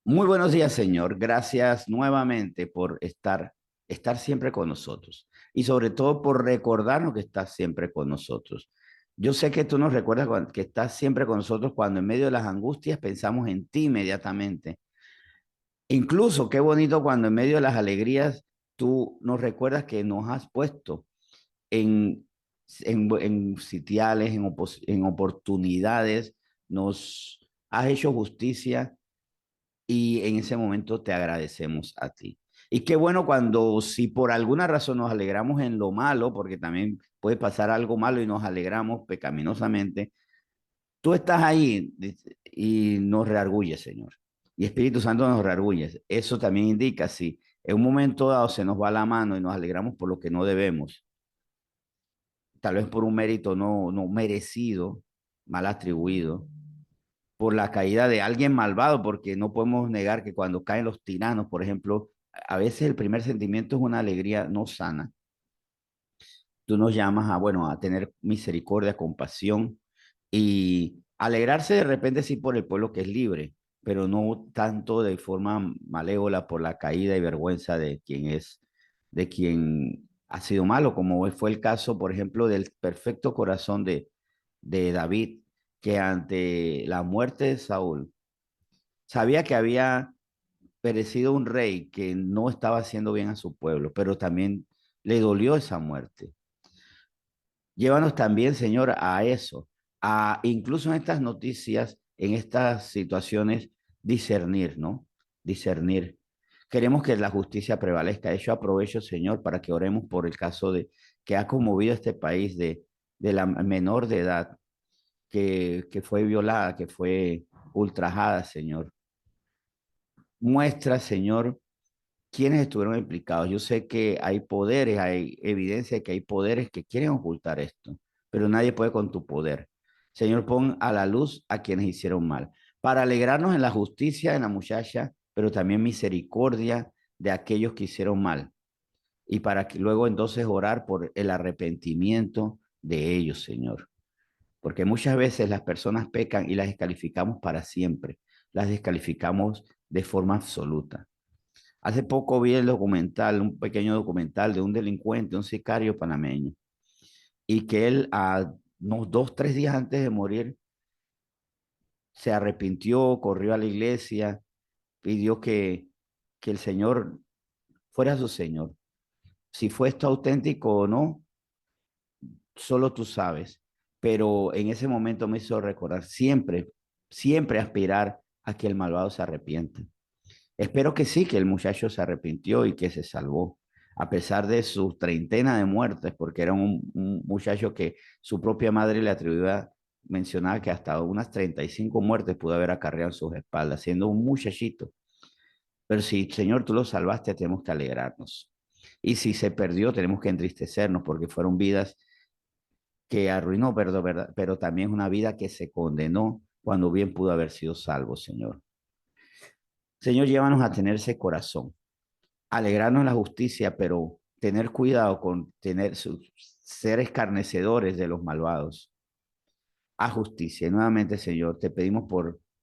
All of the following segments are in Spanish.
Muy buenos días, Señor. Gracias nuevamente por estar siempre con nosotros y sobre todo por recordarnos que estás siempre con nosotros. Yo sé que tú nos recuerdas que estás siempre con nosotros cuando en medio de las angustias pensamos en ti inmediatamente. Incluso qué bonito cuando en medio de las alegrías tú nos recuerdas que nos has puesto en, en sitiales, en oportunidades, nos has hecho justicia y en ese momento te agradecemos a ti. Y qué bueno cuando si por alguna razón nos alegramos en lo malo, porque también puede pasar algo malo y nos alegramos pecaminosamente, tú estás ahí y nos reargulles, Señor. Y Espíritu Santo nos reargulles. Eso también indica si en un momento dado se nos va la mano y nos alegramos por lo que no debemos, tal vez por un mérito no merecido, mal atribuido, por la caída de alguien malvado, porque no podemos negar que cuando caen los tiranos, por ejemplo, a veces el primer sentimiento es una alegría no sana. Tú nos llamas a, bueno, a tener misericordia, compasión y alegrarse de repente sí por el pueblo que es libre, pero no tanto de forma malévola por la caída y vergüenza de quien es, de quien ha sido malo, como fue el caso, por ejemplo, del perfecto corazón de David, que ante la muerte de Saúl, sabía que había perecido un rey que no estaba haciendo bien a su pueblo, pero también le dolió esa muerte. Llévanos también, Señor, a eso, a incluso en estas noticias, en estas situaciones, discernir, ¿no? Discernir. Queremos que la justicia prevalezca. De hecho, aprovecho, Señor, para que oremos por el caso de que ha conmovido este país de la menor de edad que fue violada, que fue ultrajada, Señor. Muestra, Señor, quiénes estuvieron implicados. Yo sé que hay poderes, hay evidencia de que hay poderes que quieren ocultar esto, pero nadie puede con tu poder. Señor, pon a la luz a quienes hicieron mal, para alegrarnos en la justicia de la muchacha, pero también misericordia de aquellos que hicieron mal, y para que luego entonces orar por el arrepentimiento de ellos, Señor. Porque muchas veces las personas pecan y las descalificamos para siempre, las descalificamos de forma absoluta. Hace poco vi el documental, un pequeño documental de un delincuente, un sicario panameño, y que él a unos 2, 3 días antes de morir se arrepintió, corrió a la iglesia, pidió que el Señor fuera su Señor. Si fue esto auténtico o no, solo tú sabes. Pero en ese momento me hizo recordar siempre, siempre aspirar a que el malvado se arrepienta. Espero que sí, que el muchacho se arrepintió y que se salvó, a pesar de sus treintena de muertes, porque era un muchacho que su propia madre le atribuía, mencionaba que hasta unas 35 muertes pudo haber acarreado en sus espaldas, siendo un muchachito. Pero si, Señor, tú lo salvaste, tenemos que alegrarnos. Y si se perdió, tenemos que entristecernos, porque fueron vidas que arruinó, pero también una vida que se condenó cuando bien pudo haber sido salvo, Señor. Señor, llévanos a tener ese corazón alegrarnos en la justicia, pero tener cuidado con ser escarnecedores de los malvados. A justicia. Y nuevamente, Señor, te pedimos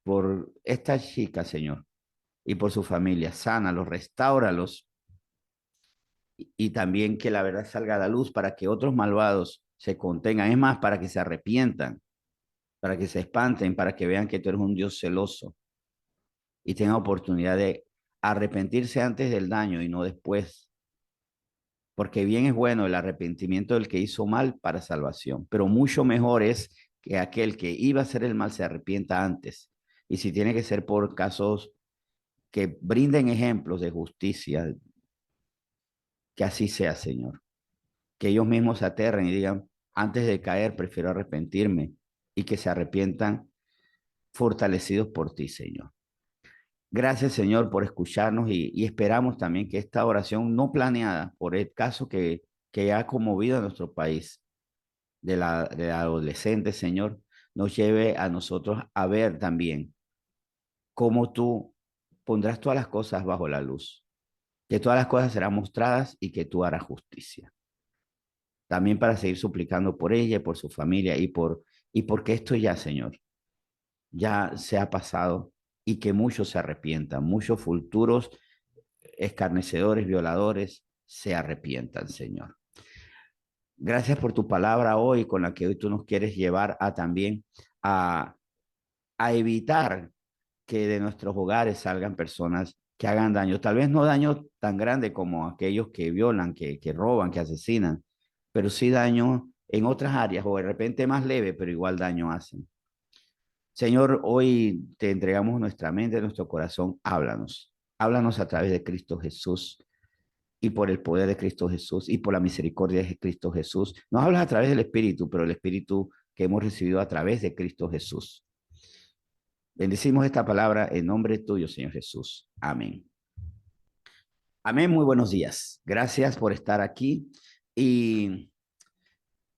por esta chica, Señor, y por su familia. Sánalos, restáuralos y también que la verdad salga a la luz para que otros malvados se contengan. Es más, para que se arrepientan, para que se espanten, para que vean que tú eres un Dios celoso y tengan oportunidad de arrepentirse antes del daño y no después, porque bien es bueno el arrepentimiento del que hizo mal para salvación, pero mucho mejor es que aquel que iba a hacer el mal se arrepienta antes. Y si tiene que ser por casos que brinden ejemplos de justicia, que así sea, Señor. Que ellos mismos se aterren y digan, antes de caer, prefiero arrepentirme y que se arrepientan fortalecidos por ti, Señor. Gracias, Señor, por escucharnos y esperamos también que esta oración no planeada por el caso que ha conmovido a nuestro país de la adolescente, Señor, nos lleve a nosotros a ver también cómo tú pondrás todas las cosas bajo la luz, que todas las cosas serán mostradas y que tú harás justicia. También para seguir suplicando por ella y por su familia y porque esto ya, Señor, ya se ha pasado y que muchos se arrepientan, muchos futuros escarnecedores, violadores, se arrepientan, Señor. Gracias por tu palabra hoy, con la que hoy tú nos quieres llevar a también a, a evitar que de nuestros hogares salgan personas que hagan daño, tal vez no daño tan grande como aquellos que violan, que roban, que asesinan, pero sí daño en otras áreas o de repente más leve, pero igual daño hacen. Señor, hoy te entregamos nuestra mente, nuestro corazón, háblanos. Háblanos a través de Cristo Jesús y por el poder de Cristo Jesús y por la misericordia de Cristo Jesús. Nos hablas a través del Espíritu, pero el Espíritu que hemos recibido a través de Cristo Jesús. Bendecimos esta palabra en nombre tuyo, Señor Jesús. Amén. Amén, muy buenos días. Gracias por estar aquí. Y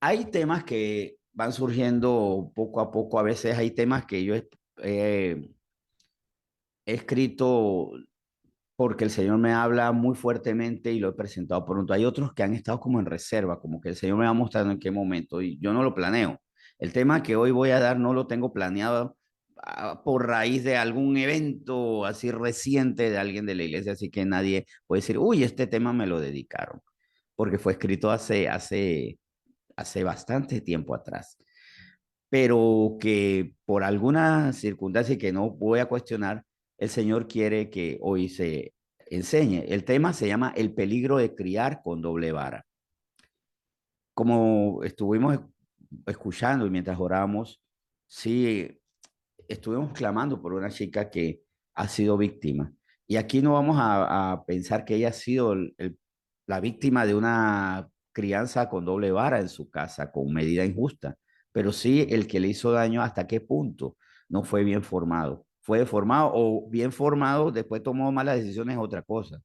hay temas que van surgiendo poco a poco. A veces hay temas que yo he escrito porque el Señor me habla muy fuertemente y lo he presentado pronto. Hay otros que han estado como en reserva, como que el Señor me va mostrando en qué momento y yo no lo planeo. El tema que hoy voy a dar no lo tengo planeado por raíz de algún evento así reciente de alguien de la iglesia, así que nadie puede decir, uy, este tema me lo dedicaron, porque fue escrito hace bastante tiempo atrás, pero que por alguna circunstancia que no voy a cuestionar, el Señor quiere que hoy se enseñe. El tema se llama El peligro de criar con doble vara. Como estuvimos escuchando y mientras orábamos, sí, estuvimos clamando por una chica que ha sido víctima. Y aquí no vamos a pensar que ella ha sido la víctima de una crianza con doble vara en su casa, con medida injusta, pero sí el que le hizo daño hasta qué punto no fue bien formado. Fue formado o bien formado, después tomó malas decisiones, otra cosa.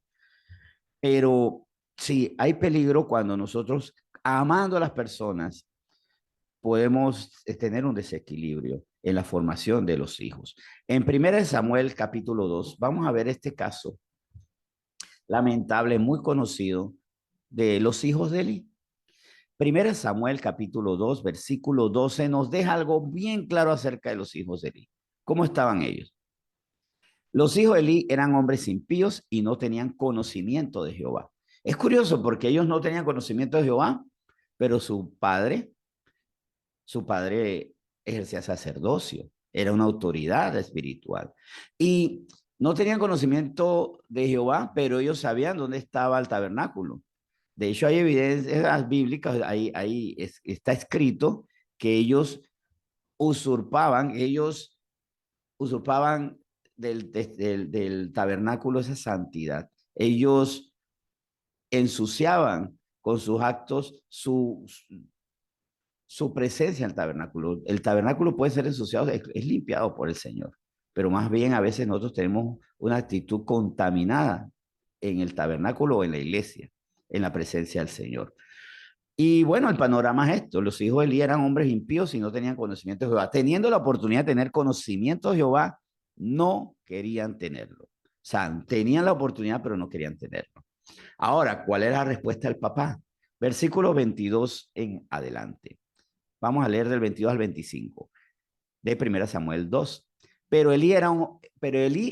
Pero sí, hay peligro cuando nosotros, amando a las personas, podemos tener un desequilibrio en la formación de los hijos. En 1 Samuel capítulo 2 vamos a ver este caso lamentable, muy conocido, de los hijos de Eli. 1 Samuel capítulo 2 versículo 12 nos deja algo bien claro acerca de los hijos de Eli. ¿Cómo estaban ellos? Los hijos de Eli eran hombres impíos y no tenían conocimiento de Jehová. Es curioso porque ellos no tenían conocimiento de Jehová, pero su padre ejercía sacerdocio, era una autoridad espiritual. Y no tenían conocimiento de Jehová, pero ellos sabían dónde estaba el tabernáculo. De hecho, hay evidencias bíblicas, ahí está escrito que ellos usurpaban del tabernáculo esa santidad. Ellos ensuciaban con sus actos su presencia en el tabernáculo. El tabernáculo puede ser ensuciado, es limpiado por el Señor, pero más bien a veces nosotros tenemos una actitud contaminada en el tabernáculo o en la iglesia, en la presencia del Señor. Y bueno, el panorama es esto: los hijos de Elí eran hombres impíos y no tenían conocimiento de Jehová. Teniendo la oportunidad de tener conocimiento de Jehová, no querían tenerlo. O sea, tenían la oportunidad, pero no querían tenerlo. Ahora, ¿cuál es la respuesta del papá? Versículo 22 en adelante. Vamos a leer del 22 al 25 de 1 Samuel 2. Pero Elí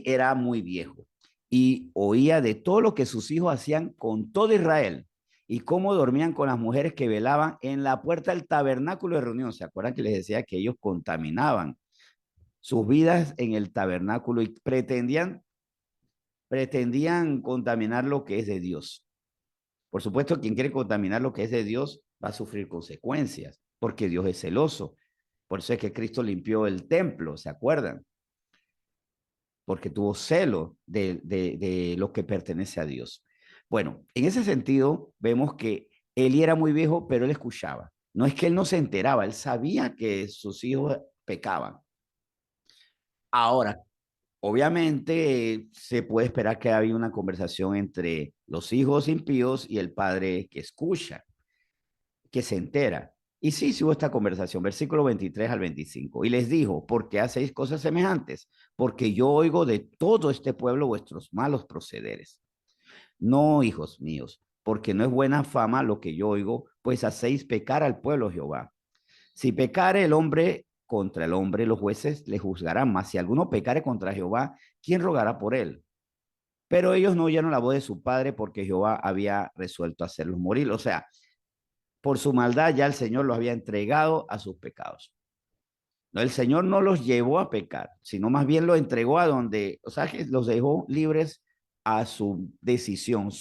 era muy viejo y oía de todo lo que sus hijos hacían con todo Israel y cómo dormían con las mujeres que velaban en la puerta del tabernáculo de reunión. ¿Se acuerdan que les decía que ellos contaminaban sus vidas en el tabernáculo y pretendían contaminar lo que es de Dios? Por supuesto, quien quiere contaminar lo que es de Dios va a sufrir consecuencias, porque Dios es celoso. Por eso es que Cristo limpió el templo, ¿se acuerdan? Porque tuvo celo de lo que pertenece a Dios. Bueno, en ese sentido, vemos que Eli era muy viejo, pero él escuchaba. No es que él no se enteraba, él sabía que sus hijos pecaban. Ahora, obviamente, se puede esperar que haya una conversación entre los hijos impíos y el padre que escucha, que se entera. Y sí hubo esta conversación, versículo 23 al 25. Y les dijo: ¿por qué hacéis cosas semejantes? Porque yo oigo de todo este pueblo vuestros malos procederes. No, hijos míos, porque no es buena fama lo que yo oigo, pues hacéis pecar al pueblo Jehová. Si pecare el hombre contra el hombre, los jueces le juzgarán, mas si alguno pecare contra Jehová, ¿quién rogará por él? Pero ellos no oyeron la voz de su padre porque Jehová había resuelto hacerlos morir. O sea, por su maldad ya el Señor los había entregado a sus pecados. No, el Señor no los llevó a pecar, sino más bien los entregó a donde, o sea, que los dejó libres a su decisión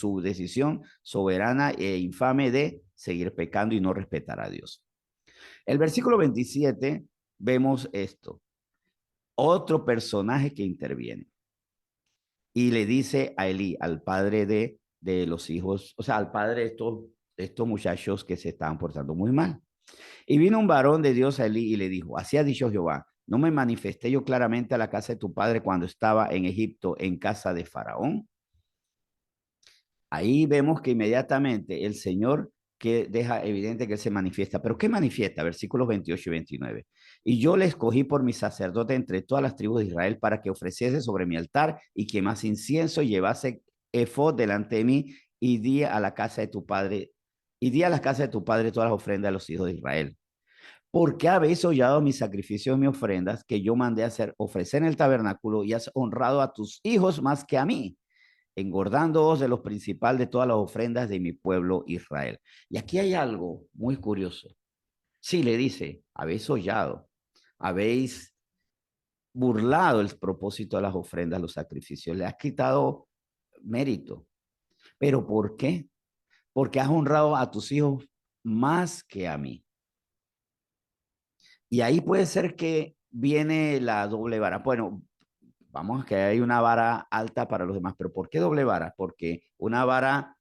soberana e infame de seguir pecando y no respetar a Dios. El versículo 27 vemos esto, otro personaje que interviene y le dice a Elí, al padre de los hijos, o sea, al padre de estos muchachos que se estaban portando muy mal. Y vino un varón de Dios a Elí y le dijo, así ha dicho Jehová, ¿no me manifesté yo claramente a la casa de tu padre cuando estaba en Egipto, en casa de Faraón? Ahí vemos que inmediatamente el Señor que deja evidente que Él se manifiesta. ¿Pero qué manifiesta? Versículos 28 y 29. Y yo le escogí por mi sacerdote entre todas las tribus de Israel para que ofreciese sobre mi altar y quemase incienso y llevase efod delante de mí y di a la casa de tu padre y di a la casa de tu padre todas las ofrendas de los hijos de Israel. ¿Por qué habéis hollado mis sacrificios y mis ofrendas que yo mandé a hacer, ofrecer en el tabernáculo y has honrado a tus hijos más que a mí, engordándoos de los principales de todas las ofrendas de mi pueblo Israel? Y aquí hay algo muy curioso. Sí, le dice, habéis hollado, habéis burlado el propósito de las ofrendas, los sacrificios, le has quitado mérito. ¿Pero por qué? Porque has honrado a tus hijos más que a mí. Y ahí puede ser que viene la doble vara. Bueno, vamos a que hay una vara alta para los demás, pero ¿por qué doble vara? Porque una vara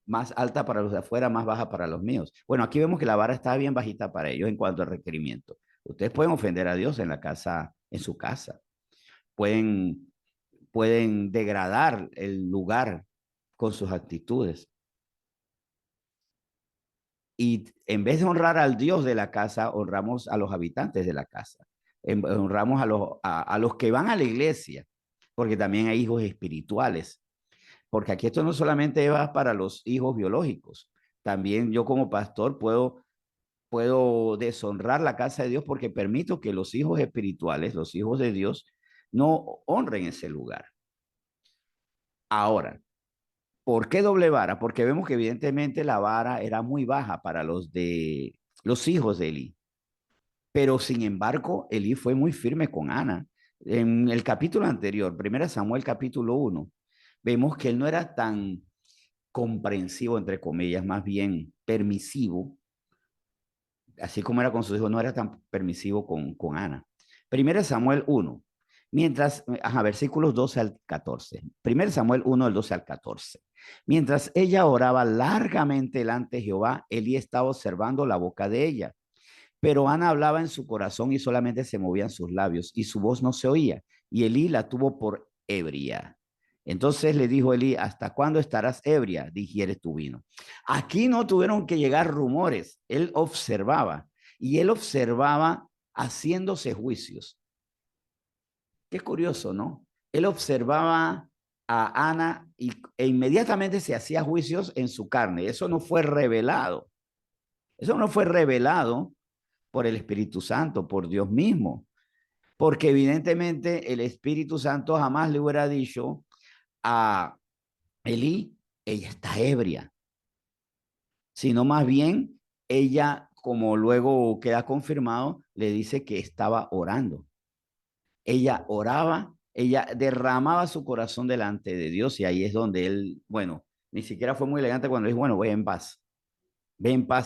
más alta para los de afuera, más baja para los míos. Bueno, aquí vemos que la vara está bien bajita para ellos en cuanto al requerimiento. Ustedes pueden ofender a Dios en la casa, en su casa. Pueden, pueden degradar el lugar con sus actitudes. Y en vez de honrar al Dios de la casa, honramos a los habitantes de la casa. Honramos a los que van a la iglesia, porque también hay hijos espirituales. Porque aquí esto no solamente va para los hijos biológicos. También yo como pastor puedo deshonrar la casa de Dios porque permito que los hijos espirituales, los hijos de Dios, no honren ese lugar. Ahora, ¿por qué doble vara? Porque vemos que evidentemente la vara era muy baja para los hijos de Eli. Pero sin embargo, Elí fue muy firme con Ana. En el capítulo anterior, 1 Samuel capítulo 1, vemos que él no era tan comprensivo, entre comillas, más bien permisivo, así como era con sus hijos, no era tan permisivo con Ana. 1 Samuel 1, versículos 12 al 14. 1 Samuel 1, del 12 al 14. Mientras ella oraba largamente delante de Jehová, Elí estaba observando la boca de ella. Pero Ana hablaba en su corazón y solamente se movían sus labios y su voz no se oía. Y Elí la tuvo por ebria. Entonces le dijo Elí, ¿hasta cuándo estarás ebria? Digieres tu vino. Aquí no tuvieron que llegar rumores. Él observaba y él observaba haciéndose juicios. Qué curioso, ¿no? Él observaba a Ana e inmediatamente se hacía juicios en su carne. Eso no fue revelado. Eso no fue revelado por el Espíritu Santo, por Dios mismo. Porque evidentemente el Espíritu Santo jamás le hubiera dicho a Elí, ella está ebria, sino más bien ella, como luego queda confirmado, le dice que estaba orando. Ella oraba, ella derramaba su corazón delante de Dios y ahí es donde él, bueno, ni siquiera fue muy elegante cuando dijo, bueno, ve en paz,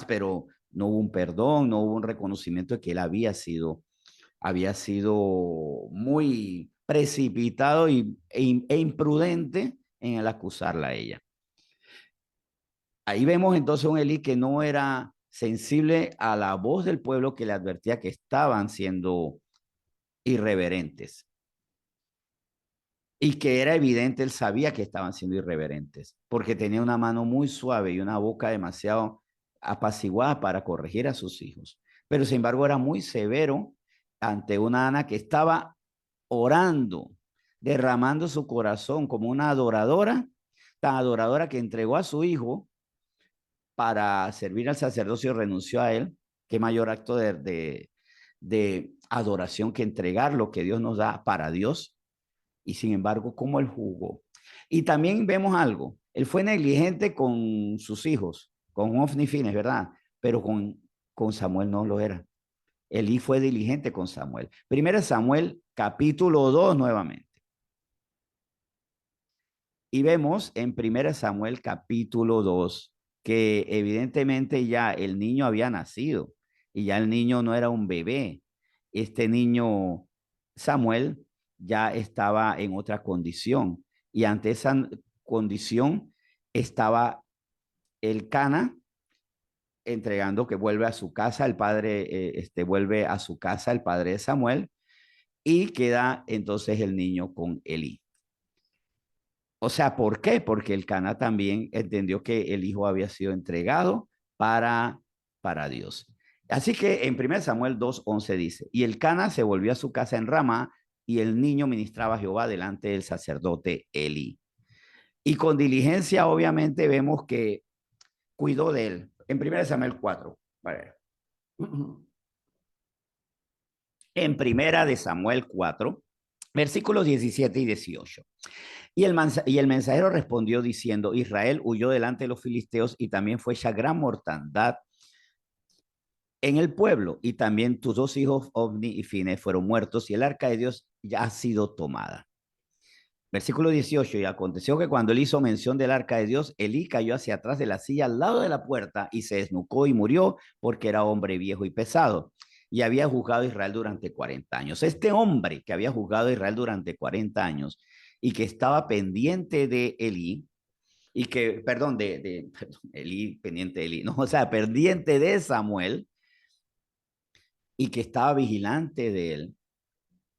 pero no hubo un perdón, no hubo un reconocimiento de que él había sido muy precipitado e imprudente en el acusarla a ella. Ahí vemos entonces un Elí que no era sensible a la voz del pueblo que le advertía que estaban siendo irreverentes y que era evidente, él sabía que estaban siendo irreverentes porque tenía una mano muy suave y una boca demasiado apaciguada para corregir a sus hijos. Pero sin embargo era muy severo ante una Ana que estaba orando, derramando su corazón como una adoradora, tan adoradora que entregó a su hijo para servir al sacerdocio y renunció a él. Qué mayor acto de adoración que entregar lo que Dios nos da para Dios. Y sin embargo, ¿cómo él jugó? Y también vemos algo. Él fue negligente con sus hijos, con Ofni y Fines, ¿verdad? Pero con Samuel no lo era. Elí fue diligente con Samuel. Primero Samuel, capítulo 2 nuevamente. Y vemos en 1 Samuel capítulo 2 que evidentemente ya el niño había nacido y ya el niño no era un bebé. Este niño Samuel ya estaba en otra condición y ante esa condición estaba el Cana entregando que vuelve a su casa, el padre vuelve a su casa, el padre de Samuel, y queda entonces el niño con Elí. O sea, ¿por qué? Porque el Cana también entendió que el hijo había sido entregado para, para Dios. Así que en 1 Samuel 2:11 dice, y el Cana se volvió a su casa en Ramá y el niño ministraba a Jehová delante del sacerdote Elí. Y con diligencia, obviamente, vemos que cuidó de él. En 1 Samuel 4. Vale. En 1 Samuel 4, versículos 17 y 18. Y el mensajero respondió diciendo, Israel huyó delante de los filisteos y también fue hecha gran mortandad en el pueblo. Y también tus dos hijos, Ofni y Fines, fueron muertos y el arca de Dios ya ha sido tomada. Versículo 18, y aconteció que cuando él hizo mención del arca de Dios, Elí cayó hacia atrás de la silla al lado de la puerta y se desnucó y murió porque era hombre viejo y pesado. Y había juzgado a Israel durante 40 años. Este hombre que había juzgado a Israel durante 40 años y que estaba pendiente de Elí, y que, perdón, perdón, Elí, pendiente de Elí, no, o sea, pendiente de Samuel y que estaba vigilante de él,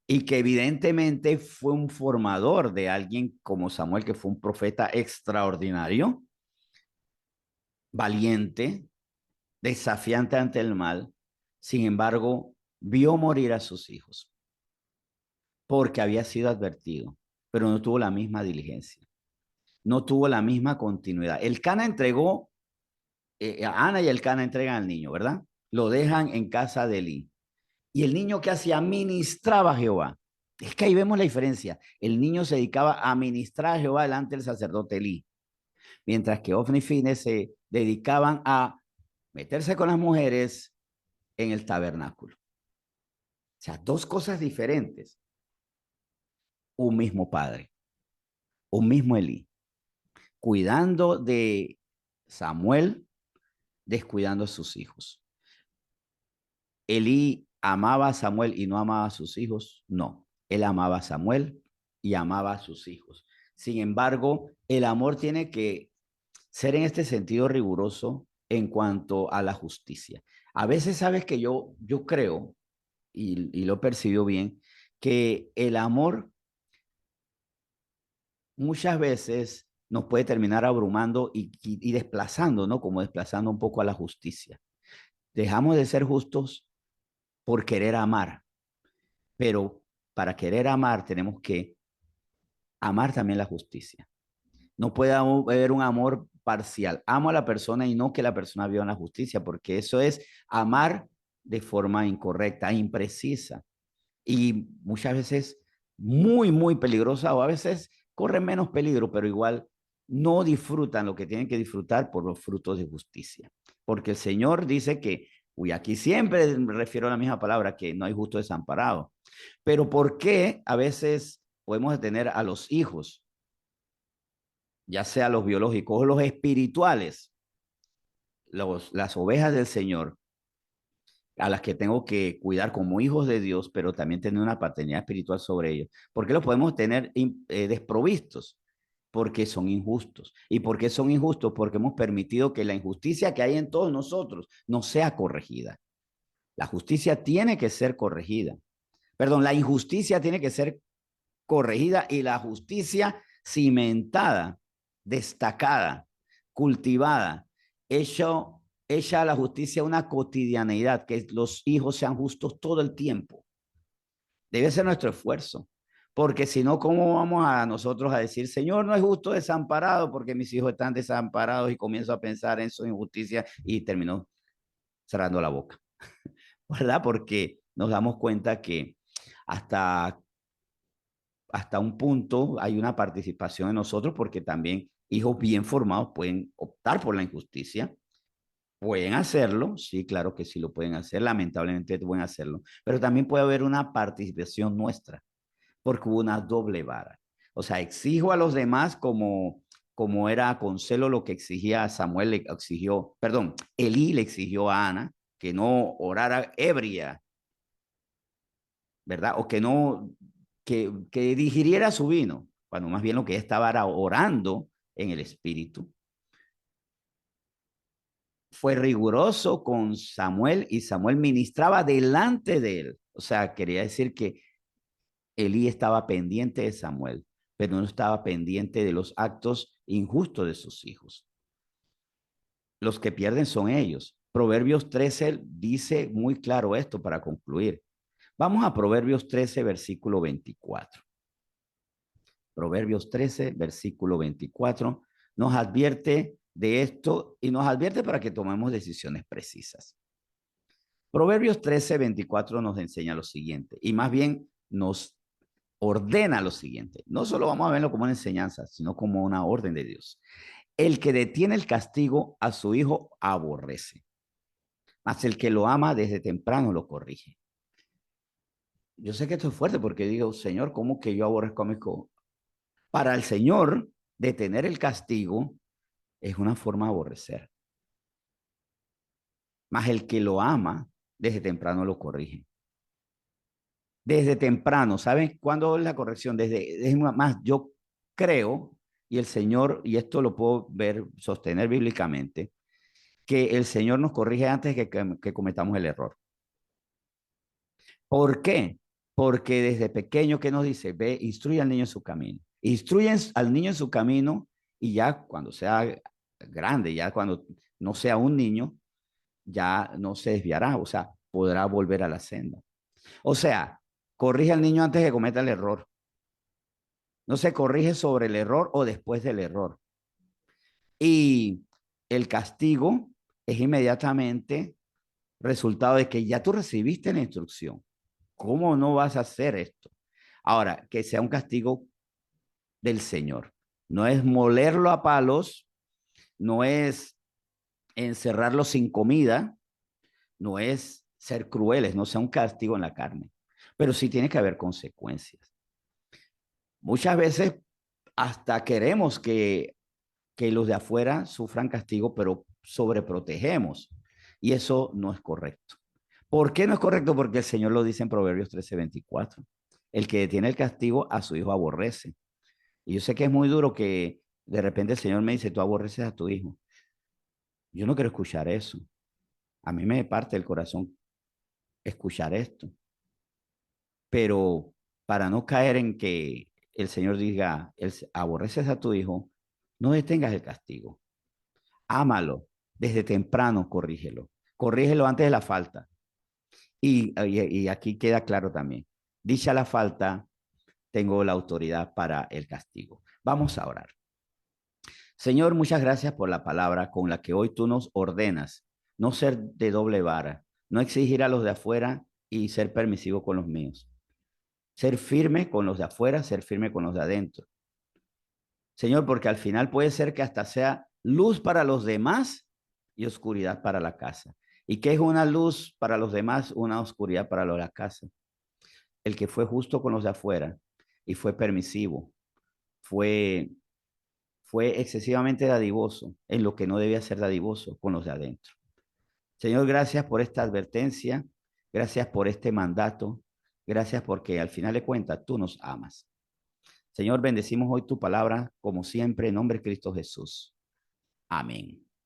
y que evidentemente fue un formador de alguien como Samuel, que fue un profeta extraordinario, valiente, desafiante ante el mal. Sin embargo, vio morir a sus hijos porque había sido advertido, pero no tuvo la misma diligencia, no tuvo la misma continuidad. El Cana entregó, Ana y el Cana entregan al niño, ¿verdad? Lo dejan en casa de Elí. Y el niño que hacía, ministraba a Jehová. Es que ahí vemos la diferencia. El niño se dedicaba a ministrar a Jehová delante del sacerdote Elí, mientras que Ofni y Fines se dedicaban a meterse con las mujeres en el tabernáculo. O sea, dos cosas diferentes. Un mismo padre, un mismo Elí, cuidando de Samuel, descuidando a sus hijos. Elí amaba a Samuel y no amaba a sus hijos. No, él amaba a Samuel y amaba a sus hijos. Sin embargo, el amor tiene que ser en este sentido riguroso en cuanto a la justicia. A veces sabes que yo creo, y lo percibo bien, que el amor muchas veces nos puede terminar abrumando y desplazando, ¿no? Como desplazando un poco a la justicia. Dejamos de ser justos por querer amar, pero para querer amar tenemos que amar también la justicia. No puede haber un amor parcial. Amo a la persona y no que la persona viva en la justicia, porque eso es amar de forma incorrecta, imprecisa y muchas veces muy, muy peligrosa, o a veces corren menos peligro, pero igual no disfrutan lo que tienen que disfrutar por los frutos de justicia. Porque el Señor dice que, uy, aquí siempre me refiero a la misma palabra, que no hay justo desamparado. Pero ¿por qué a veces podemos tener a los hijos, ya sea los biológicos o los espirituales, las ovejas del Señor, a las que tengo que cuidar como hijos de Dios, pero también tener una paternidad espiritual sobre ellos? ¿Por qué los podemos tener desprovistos? Porque son injustos. ¿Y por qué son injustos? Porque hemos permitido que la injusticia que hay en todos nosotros no sea corregida. La justicia tiene que ser corregida. Perdón, la injusticia tiene que ser corregida y la justicia cimentada, destacada, cultivada, hecha a la justicia una cotidianeidad, que los hijos sean justos todo el tiempo. Debe ser nuestro esfuerzo, porque si no, ¿cómo vamos a nosotros a decir, Señor, no es justo desamparado porque mis hijos están desamparados, y comienzo a pensar en su injusticia y termino cerrando la boca, ¿verdad? Porque nos damos cuenta que hasta, hasta un punto hay una participación en nosotros porque también hijos bien formados pueden optar por la injusticia. Pueden hacerlo, sí, claro que sí lo pueden hacer, lamentablemente pueden hacerlo, pero también puede haber una participación nuestra, porque hubo una doble vara. O sea, exijo a los demás como era con celo lo que exigía a Samuel, le exigió, perdón, Elí le exigió a Ana que no orara ebria, ¿verdad? O que no, que digiriera su vino, cuando más bien lo que ella estaba era orando en el espíritu. Fue riguroso con Samuel y Samuel ministraba delante de él. O sea, quería decir que Elí estaba pendiente de Samuel, pero no estaba pendiente de los actos injustos de sus hijos. Los que pierden son ellos. Proverbios 13 dice muy claro esto para concluir. Vamos a Proverbios 13, versículo 24. Proverbios 13, versículo 24, nos advierte de esto y nos advierte para que tomemos decisiones precisas. Proverbios 13, 24 nos enseña lo siguiente, y más bien nos ordena lo siguiente. No solo vamos a verlo como una enseñanza, sino como una orden de Dios. El que detiene el castigo a su hijo aborrece, mas el que lo ama desde temprano lo corrige. Yo sé que esto es fuerte porque digo, Señor, ¿cómo que yo aborrezco a mi hijo? Para el Señor, detener el castigo es una forma de aborrecer. Mas el que lo ama, desde temprano lo corrige. Desde temprano, ¿saben cuándo es la corrección? Desde más, yo creo, y el Señor, y esto lo puedo ver, sostener bíblicamente, que el Señor nos corrige antes que cometamos el error. ¿Por qué? Porque desde pequeño, ¿qué nos dice? Ve, instruye al niño en su camino. Instruyen al niño en su camino y ya cuando sea grande, ya cuando no sea un niño, ya no se desviará, o sea, podrá volver a la senda. O sea, corrige al niño antes de que cometa el error. No se corrige sobre el error o después del error. Y el castigo es inmediatamente resultado de que ya tú recibiste la instrucción. ¿Cómo no vas a hacer esto? Ahora, que sea un castigo del Señor. No es molerlo a palos, no es encerrarlo sin comida, no es ser crueles, no sea un castigo en la carne, pero sí tiene que haber consecuencias. Muchas veces hasta queremos que los de afuera sufran castigo, pero sobreprotegemos. Y eso no es correcto. ¿Por qué no es correcto? Porque el Señor lo dice en Proverbios 13:24. El que detiene el castigo a su hijo aborrece. Y yo sé que es muy duro que de repente el Señor me dice, tú aborreces a tu hijo. Yo no quiero escuchar eso. A mí me parte el corazón escuchar esto. Pero para no caer en que el Señor diga, aborreces a tu hijo, no detengas el castigo. Ámalo, desde temprano corrígelo. Corrígelo antes de la falta. Y aquí queda claro también, dicha la falta, tengo la autoridad para el castigo. Vamos a orar. Señor, muchas gracias por la palabra con la que hoy tú nos ordenas no ser de doble vara, no exigir a los de afuera y ser permisivo con los míos. Ser firme con los de afuera, ser firme con los de adentro. Señor, porque al final puede ser que hasta sea luz para los demás y oscuridad para la casa. ¿Y qué es una luz para los demás, una oscuridad para los de la casa? El que fue justo con los de afuera y fue permisivo, fue, fue excesivamente dadivoso en lo que no debía ser dadivoso con los de adentro. Señor, gracias por esta advertencia, gracias por este mandato, gracias porque al final de cuentas tú nos amas. Señor, bendecimos hoy tu palabra como siempre en nombre de Cristo Jesús. Amén.